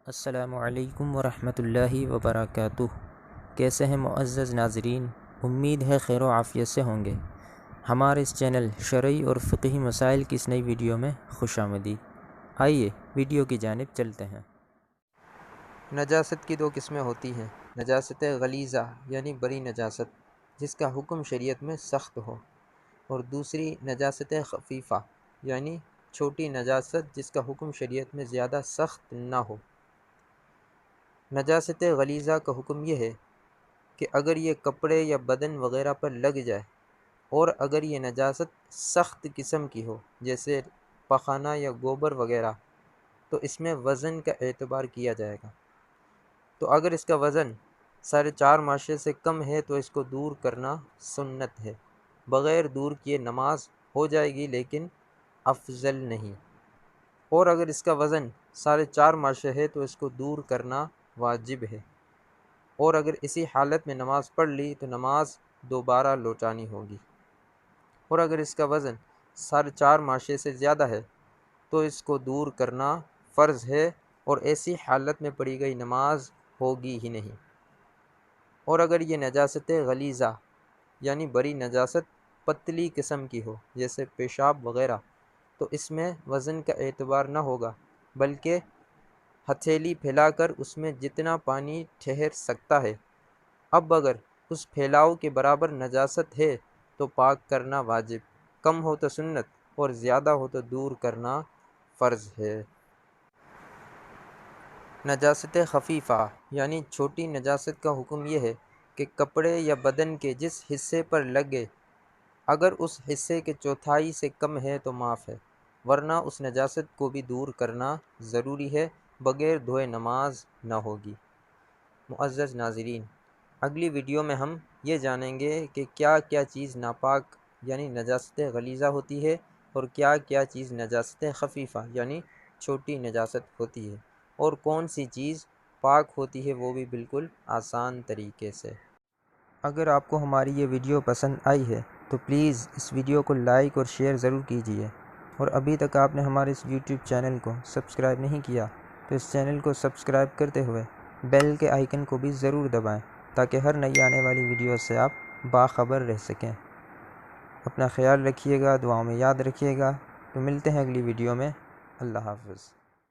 السلام علیکم ورحمۃ اللہ وبرکاتہ۔ کیسے ہیں معزز ناظرین؟ امید ہے خیر و عافیت سے ہوں گے۔ ہمارے اس چینل شرعی اور فقہی مسائل کی اس نئی ویڈیو میں خوش آمدید۔ آئیے ویڈیو کی جانب چلتے ہیں۔ نجاست کی دو قسمیں ہوتی ہیں، نجاست غلیظہ یعنی بڑی نجاست جس کا حکم شریعت میں سخت ہو، اور دوسری نجاست خفیفہ یعنی چھوٹی نجاست جس کا حکم شریعت میں زیادہ سخت نہ ہو۔ نجاست غلیظہ کا حکم یہ ہے کہ اگر یہ کپڑے یا بدن وغیرہ پر لگ جائے، اور اگر یہ نجاست سخت قسم کی ہو جیسے پخانہ یا گوبر وغیرہ، تو اس میں وزن کا اعتبار کیا جائے گا۔ تو اگر اس کا وزن 4.5 ماشے سے کم ہے تو اس کو دور کرنا سنت ہے، بغیر دور کیے نماز ہو جائے گی لیکن افضل نہیں، اور اگر اس کا وزن 4.5 ماشے ہے تو اس کو دور کرنا واجب ہے، اور اگر اسی حالت میں نماز پڑھ لی تو نماز دوبارہ لوٹانی ہوگی، اور اگر اس کا وزن 4.5 ماشے سے زیادہ ہے تو اس کو دور کرنا فرض ہے، اور ایسی حالت میں پڑھی گئی نماز ہوگی ہی نہیں۔ اور اگر یہ نجاست غلیظہ یعنی بڑی نجاست پتلی قسم کی ہو جیسے پیشاب وغیرہ، تو اس میں وزن کا اعتبار نہ ہوگا، بلکہ ہتھیلی پھیلا کر اس میں جتنا پانی ٹھہر سکتا ہے۔ اب اگر اس پھیلاؤ کے برابر نجاست ہے تو پاک کرنا واجب، کم ہو تو سنت، اور زیادہ ہو تو دور کرنا فرض ہے۔ نجاست خفیفہ یعنی چھوٹی نجاست کا حکم یہ ہے کہ کپڑے یا بدن کے جس حصے پر لگے، اگر اس حصے کے چوتھائی سے کم ہے تو معاف ہے، ورنہ اس نجاست کو بھی دور کرنا ضروری ہے، بغیر دھوئے نماز نہ ہوگی۔ معزز ناظرین، اگلی ویڈیو میں ہم یہ جانیں گے کہ کیا کیا چیز ناپاک یعنی نجاست غلیظہ ہوتی ہے، اور کیا کیا چیز نجاست خفیفہ یعنی چھوٹی نجاست ہوتی ہے، اور کون سی چیز پاک ہوتی ہے وہ بھی بالکل آسان طریقے سے۔ اگر آپ کو ہماری یہ ویڈیو پسند آئی ہے تو پلیز اس ویڈیو کو لائک اور شیئر ضرور کیجیے، اور ابھی تک آپ نے ہمارے اس یوٹیوب چینل کو سبسکرائب نہیں کیا تو اس چینل کو سبسکرائب کرتے ہوئے بیل کے آئیکن کو بھی ضرور دبائیں، تاکہ ہر نئی آنے والی ویڈیو سے آپ باخبر رہ سکیں۔ اپنا خیال رکھیے گا، دعاؤں میں یاد رکھیے گا۔ تو ملتے ہیں اگلی ویڈیو میں۔ اللہ حافظ۔